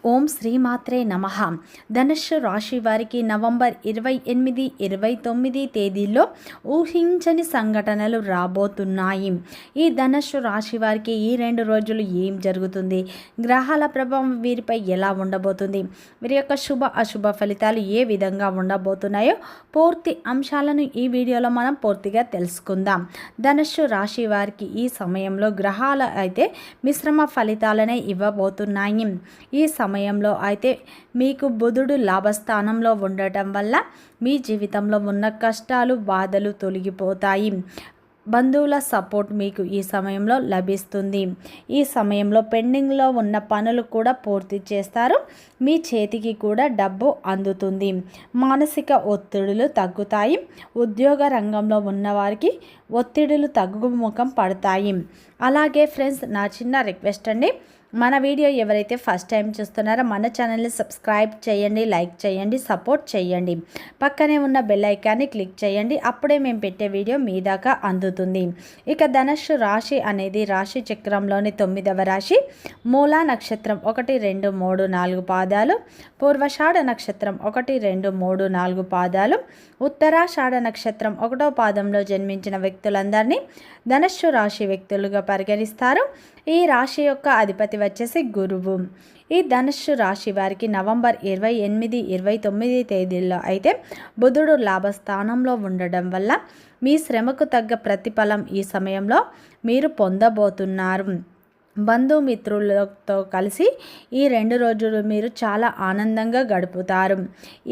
ఓం శ్రీమాత్రే నమః. ధనుస్సు రాశి వారికి నవంబర్ 28, 29 తేదీల్లో ఊహించని సంఘటనలు రాబోతున్నాయి. ఈ ధనుస్సు రాశి వారికి ఈ 2 రోజులు ఏం జరుగుతుంది, గ్రహాల ప్రభావం వీరిపై ఎలా ఉండబోతుంది, వీరి యొక్క శుభ అశుభ ఫలితాలు ఏ విధంగా ఉండబోతున్నాయో పూర్తి అంశాలను ఈ వీడియోలో మనం పూర్తిగా తెలుసుకుందాం. ధనుస్సు రాశి వారికి ఈ సమయంలో గ్రహాలు అయితే మిశ్రమ ఫలితాలనే ఇవ్వబోతున్నాయి. ఈ సమయంలో అయితే మీకు బుధుడు లాభస్థానంలో ఉండటం వల్ల మీ జీవితంలో ఉన్న కష్టాలు బాధలు తొలగిపోతాయి. బంధువుల సపోర్ట్ మీకు ఈ సమయంలో లభిస్తుంది. ఈ సమయంలో పెండింగ్లో ఉన్న పనులు కూడా పూర్తి చేస్తారు. మీ చేతికి కూడా డబ్బు అందుతుంది. మానసిక ఒత్తిడులు తగ్గుతాయి. ఉద్యోగ రంగంలో ఉన్నవారికి ఒత్తిడులు తగ్గుముఖం పడతాయి. అలాగే ఫ్రెండ్స్, నా చిన్న రిక్వెస్ట్ అండి, మన వీడియో ఎవరైతే ఫస్ట్ టైం చూస్తున్నారో మన ఛానల్ని సబ్స్క్రైబ్ చేయండి, లైక్ చేయండి, సపోర్ట్ చేయండి. పక్కనే ఉన్న బెల్ ఐకాన్ని క్లిక్ చేయండి. అప్పుడే మేము పెట్టే వీడియో మీ దాకా అందుతుంది. ఇక ధనుస్సు రాశి అనేది రాశి చక్రంలోని 9వ రాశి. మూలా నక్షత్రం 1, 2, 3, 4 పాదాలు, పూర్వషాఢ నక్షత్రం 1, 2, 3, 4 పాదాలు, ఉత్తరాషాఢ నక్షత్రం 1వ పాదంలో జన్మించిన వ్యక్తులందరినీ ధనుస్సు రాశి వ్యక్తులుగా పరిగణిస్తారు. ఈ రాశి యొక్క అధిపతి వచ్చేసి గురువు. ఈ ధనుస్సు రాశి వారికి నవంబర్ 28, 29 తేదీల్లో అయితే బుధుడు లాభస్థానంలో ఉండడం వల్ల మీ శ్రమకు తగ్గ ప్రతిఫలం ఈ సమయంలో మీరు పొందబోతున్నారు. బంధుమిత్రులతో కలిసి ఈ 2 రోజులు మీరు చాలా ఆనందంగా గడుపుతారు.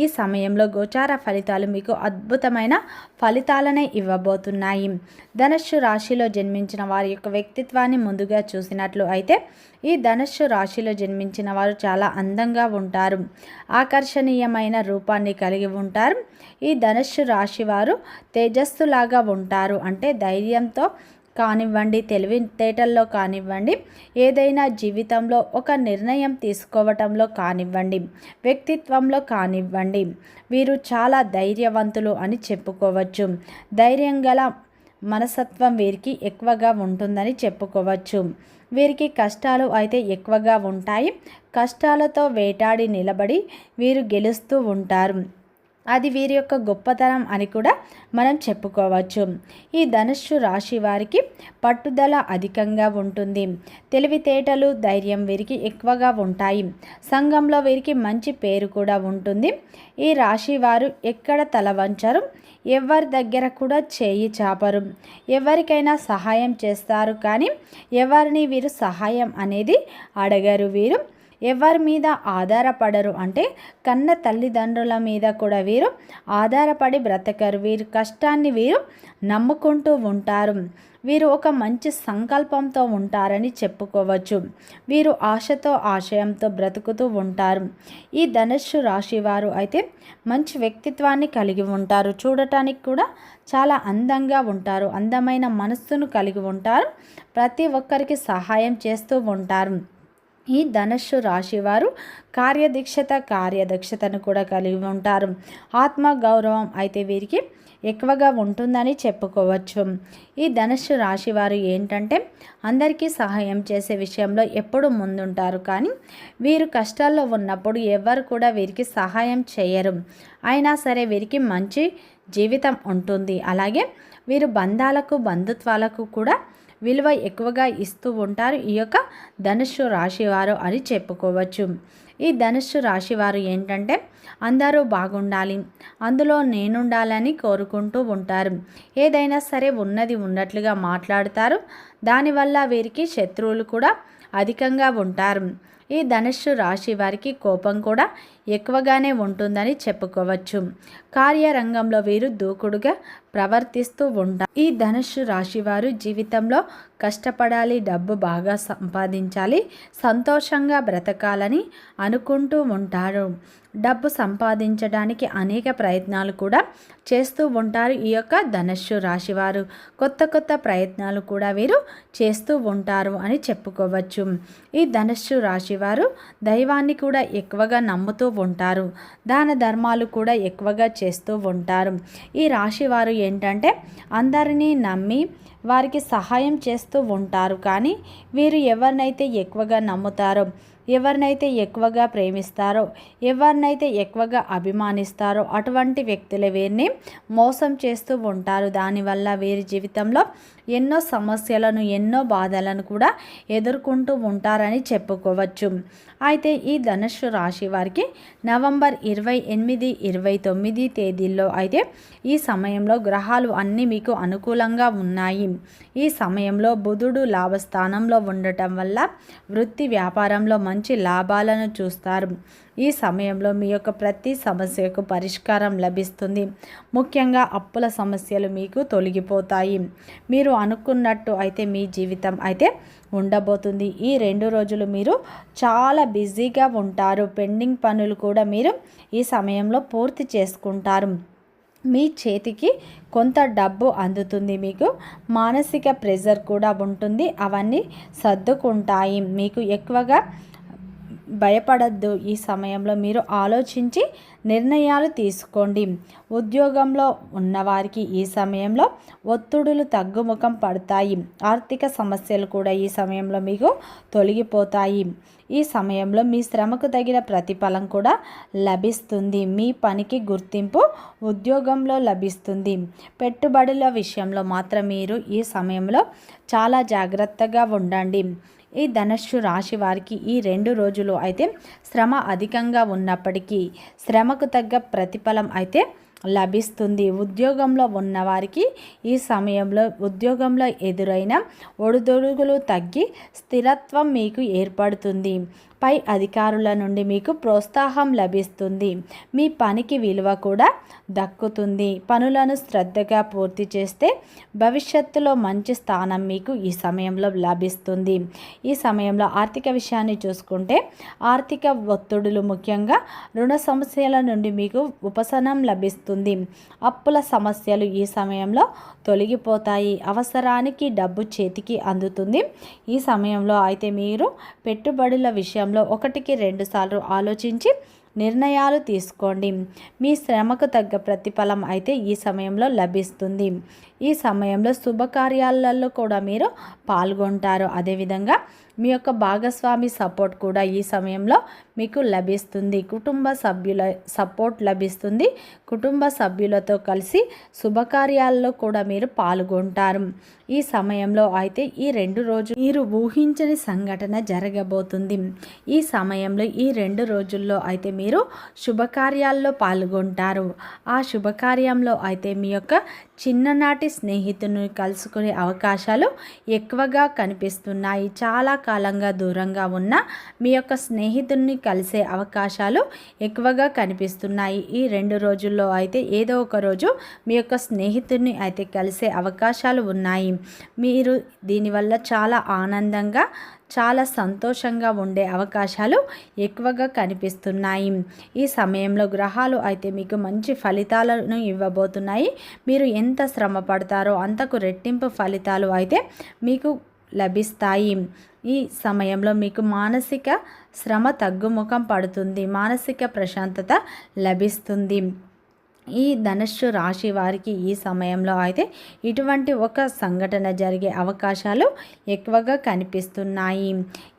ఈ సమయంలో గోచార ఫలితాలు మీకు అద్భుతమైన ఫలితాలనే ఇవ్వబోతున్నాయి. ధనుస్సు రాశిలో జన్మించిన వారి యొక్క వ్యక్తిత్వాన్ని ముందుగా చూసినట్లు అయితే ఈ ధనుస్సు రాశిలో జన్మించిన వారు చాలా అందంగా ఉంటారు. ఆకర్షణీయమైన రూపాన్ని కలిగి ఉంటారు. ఈ ధనుస్సు రాశి వారు తేజస్సులాగా ఉంటారు. అంటే ధైర్యంతో కానివ్వండి, తెలివితేటల్లో కానివ్వండి, ఏదైనా జీవితంలో ఒక నిర్ణయం తీసుకోవటంలో కానివ్వండి, వ్యక్తిత్వంలో కానివ్వండి, వీరు చాలా ధైర్యవంతులు అని చెప్పుకోవచ్చు. ధైర్యం గల మనస్తత్వం వీరికి ఎక్కువగా ఉంటుందని చెప్పుకోవచ్చు. వీరికి కష్టాలు అయితే ఎక్కువగా ఉంటాయి. కష్టాలతో వేటాడి నిలబడి వీరు గెలుస్తూ ఉంటారు. అది వీరి యొక్క గొప్పతనం అని కూడా మనం చెప్పుకోవచ్చు. ఈ ధనుస్సు రాశి వారికి పట్టుదల అధికంగా ఉంటుంది. తెలివితేటలు, ధైర్యం వీరికి ఎక్కువగా ఉంటాయి. సంఘంలో వీరికి మంచి పేరు కూడా ఉంటుంది. ఈ రాశి వారు ఎక్కడ తల వంచరు, ఎవరి దగ్గర కూడా చేయి చాపరు. ఎవరికైనా సహాయం చేస్తారు, కానీ ఎవరిని వీరు సహాయం అనేది అడగరు. వీరు ఎవరి మీద ఆధారపడరు. అంటే కన్న తల్లిదండ్రుల మీద కూడా వీరు ఆధారపడి బ్రతకరు. వీరు కష్టాన్ని వీరు నమ్ముకుంటూ ఉంటారు. వీరు ఒక మంచి సంకల్పంతో ఉంటారని చెప్పుకోవచ్చు. వీరు ఆశతో ఆశయంతో బ్రతుకుతూ ఉంటారు. ఈ ధనుస్సు రాశి వారు అయితే మంచి వ్యక్తిత్వాన్ని కలిగి ఉంటారు. చూడటానికి కూడా చాలా అందంగా ఉంటారు. అందమైన మనస్సును కలిగి ఉంటారు. ప్రతి ఒక్కరికి సహాయం చేస్తూ ఉంటారు. ఈ ధనుస్సు రాశి వారు కార్యదక్షతను కూడా కలిగి ఉంటారు. ఆత్మ గౌరవం అయితే వీరికి ఎక్కువగా ఉంటుందని చెప్పుకోవచ్చు. ఈ ధనుస్సు రాశి వారు ఏంటంటే అందరికీ సహాయం చేసే విషయంలో ఎప్పుడు ముందుంటారు, కానీ వీరు కష్టాల్లో ఉన్నప్పుడు ఎవరు కూడా వీరికి సహాయం చేయరు. అయినా సరే వీరికి మంచి జీవితం ఉంటుంది. అలాగే వీరు బంధాలకు బంధుత్వాలకు కూడా విలువ ఎక్కువగా ఇస్తూ ఉంటారు ఈ యొక్క ధనుస్సు రాశివారు అని చెప్పుకోవచ్చు. ఈ ధనుస్సు రాశివారు ఏంటంటే అందరూ బాగుండాలి, అందులో నేనుండాలని కోరుకుంటూ ఉంటారు. ఏదైనా సరే ఉన్నది ఉన్నట్లుగా మాట్లాడతారు. దానివల్ల వీరికి శత్రువులు కూడా అధికంగా ఉంటారు. ఈ ధనుస్సు రాశి వారికి కోపం కూడా ఎక్కువగానే ఉంటుందని చెప్పుకోవచ్చు. కార్యరంగంలో వీరు దూకుడుగా ప్రవర్తిస్తూ ఉంటారు. ఈ ధనుస్సు రాశి వారు జీవితంలో కష్టపడాలి, డబ్బు బాగా సంపాదించాలి, సంతోషంగా బ్రతకాలని అనుకుంటూ ఉంటారు. డబ్బు సంపాదించడానికి అనేక ప్రయత్నాలు కూడా చేస్తూ ఉంటారు. ఈ యొక్క ధనుస్సు రాశివారు కొత్త ప్రయత్నాలు కూడా వీరు చేస్తూ ఉంటారు అని చెప్పుకోవచ్చు. ఈ ధనుస్సు రాశివారు దైవాన్ని కూడా ఎక్కువగా నమ్ముతూ ఉంటారు. దాన ధర్మాలు కూడా ఎక్కువగా చేస్తూ ఉంటారు. ఈ రాశివారు ఏంటంటే అందరినీ నమ్మి వారికి సహాయం చేస్తూ ఉంటారు. కానీ వీరు ఎవరినైతే ఎక్కువగా నమ్ముతారో ఎవరినైతే ఎక్కువగా ప్రేమిస్తారో, ఎవరినైతే ఎక్కువగా అభిమానిస్తారో అటువంటి వ్యక్తులే వీరిని మోసం చేస్తూ ఉంటారు. దానివల్ల వీరి జీవితంలో ఎన్నో సమస్యలను, ఎన్నో బాధలను కూడా ఎదుర్కొంటూ ఉంటారని చెప్పుకోవచ్చు. అయితే ఈ ధనుస్సు రాశి వారికి నవంబర్ 28, 29 తేదీల్లో అయితే ఈ సమయంలో గ్రహాలు అన్నీ మీకు అనుకూలంగా ఉన్నాయి. ఈ సమయంలో బుధుడు లాభస్థానంలో ఉండటం వల్ల వృత్తి వ్యాపారంలో మంచి లాభాలను చూస్తారు. ఈ సమయంలో మీ యొక్క ప్రతి సమస్యకు పరిష్కారం లభిస్తుంది. ముఖ్యంగా అప్పుల సమస్యలు మీకు తొలగిపోతాయి. మీరు అనుకున్నట్టు అయితే మీ జీవితం అయితే ఉండబోతుంది. ఈ 2 రోజులు మీరు చాలా బిజీగా ఉంటారు. పెండింగ్ పనులు కూడా మీరు ఈ సమయంలో పూర్తి చేసుకుంటారు. మీ చేతికి కొంత డబ్బు అందుతుంది. మీకు మానసిక ప్రెషర్ కూడా ఉంటుంది. అవన్నీ సర్దుకుంటాయి. మీకు ఎక్కువగా భయపడద్దు. ఈ సమయంలో మీరు ఆలోచించి నిర్ణయాలు తీసుకోండి. ఉద్యోగంలో ఉన్నవారికి ఈ సమయంలో ఒత్తిడులు తగ్గుముఖం పడతాయి. ఆర్థిక సమస్యలు కూడా ఈ సమయంలో మీకు తొలగిపోతాయి. ఈ సమయంలో మీ శ్రమకు తగిన ప్రతిఫలం కూడా లభిస్తుంది. మీ పనికి గుర్తింపు ఉద్యోగంలో లభిస్తుంది. పెట్టుబడుల విషయంలో మాత్రం మీరు ఈ సమయంలో చాలా జాగ్రత్తగా ఉండండి. ఈ ధనుస్సు రాశి వారికి ఈ 2 రోజులు అయితే శ్రమ అధికంగా ఉన్నప్పటికీ శ్రమకు తగ్గ ప్రతిఫలం అయితే లభిస్తుంది. ఉద్యోగంలో ఉన్నవారికి ఈ సమయంలో ఉద్యోగంలో ఎదురైన ఒడిదుడుకులు తగ్గి స్థిరత్వం మీకు ఏర్పడుతుంది. పై అధికారుల నుండి మీకు ప్రోత్సాహం లభిస్తుంది. మీ పనికి విలువ కూడా దక్కుతుంది. పనులను శ్రద్ధగా పూర్తి చేస్తే భవిష్యత్తులో మంచి స్థానం మీకు ఈ సమయంలో లభిస్తుంది. ఈ సమయంలో ఆర్థిక విషయాన్ని చూసుకుంటే ఆర్థిక ఒత్తిడులు, ముఖ్యంగా రుణ సమస్యల నుండి మీకు ఉపశమనం లభిస్తుంది. అప్పుల సమస్యలు ఈ సమయంలో తొలగిపోతాయి. అవసరానికి డబ్బు చేతికి అందుతుంది. ఈ సమయంలో అయితే మీరు పెట్టుబడుల విషయంలో 1కి 2 సార్లు ఆలోచించి నిర్ణయాలు తీసుకోండి. మీ శ్రమకు తగ్గ ప్రతిఫలం అయితే ఈ సమయంలో లభిస్తుంది. ఈ సమయంలో శుభకార్యాలలో కూడా మీరు పాల్గొంటారు. అదేవిధంగా మీ యొక్క భాగస్వామి సపోర్ట్ కూడా ఈ సమయంలో మీకు లభిస్తుంది. కుటుంబ సభ్యుల సపోర్ట్ లభిస్తుంది. కుటుంబ సభ్యులతో కలిసి శుభకార్యాల్లో కూడా మీరు పాల్గొంటారు. ఈ సమయంలో అయితే ఈ 2 రోజులు మీరు ఊహించని సంఘటన జరగబోతుంది. ఈ సమయంలో ఈ 2 రోజుల్లో అయితే మీరు శుభకార్యాల్లో పాల్గొంటారు. ఆ శుభకార్యంలో అయితే మీ యొక్క చిన్ననాటి స్నేహితుని కలుసుకునే అవకాశాలు ఎక్కువగా కనిపిస్తున్నాయి. చాలా కాలంగా దూరంగా ఉన్న మీ యొక్క స్నేహితుడిని కలిసే అవకాశాలు ఎక్కువగా కనిపిస్తున్నాయి. ఈ 2 రోజుల్లో అయితే ఏదో ఒక రోజు మీ యొక్క స్నేహితుడిని అయితే కలిసే అవకాశాలు ఉన్నాయి. మీరు దీనివల్ల చాలా ఆనందంగా, చాలా సంతోషంగా ఉండే అవకాశాలు ఎక్కువగా కనిపిస్తున్నాయి. ఈ సమయంలో గ్రహాలు అయితే మీకు మంచి ఫలితాలను ఇవ్వబోతున్నాయి. మీరు ఎంత శ్రమ పడతారో అంతకు రెట్టింపు ఫలితాలు అయితే మీకు లభిస్తాయి. ఈ సమయంలో మీకు మానసిక శ్రమ తగ్గుముఖం పడుతుంది. మానసిక ప్రశాంతత లభిస్తుంది. ఈ ధనుస్సు రాశి వారికి ఈ సమయంలో అయితే ఇటువంటి ఒక సంఘటన జరిగే అవకాశాలు ఎక్కువగా కనిపిస్తున్నాయి.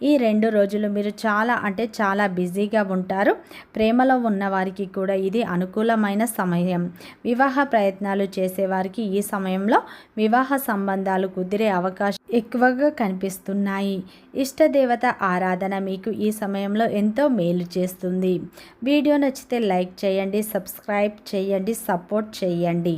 ఈ 2 రోజులు మీరు చాలా బిజీగా ఉంటారు. ప్రేమలో ఉన్నవారికి కూడా ఇది అనుకూలమైన సమయం. వివాహ ప్రయత్నాలు చేసేవారికి ఈ సమయంలో వివాహ సంబంధాలు కుదిరే అవకాశం ఎక్కువగా కనిపిస్తున్నాయి. ఇష్టదేవత ఆరాధన మీకు ఈ సమయంలో ఎంతో మేలు చేస్తుంది. వీడియో నచ్చితే లైక్ చేయండి, సబ్స్క్రైబ్ చేయండి, సపోర్ట్ చేయండి.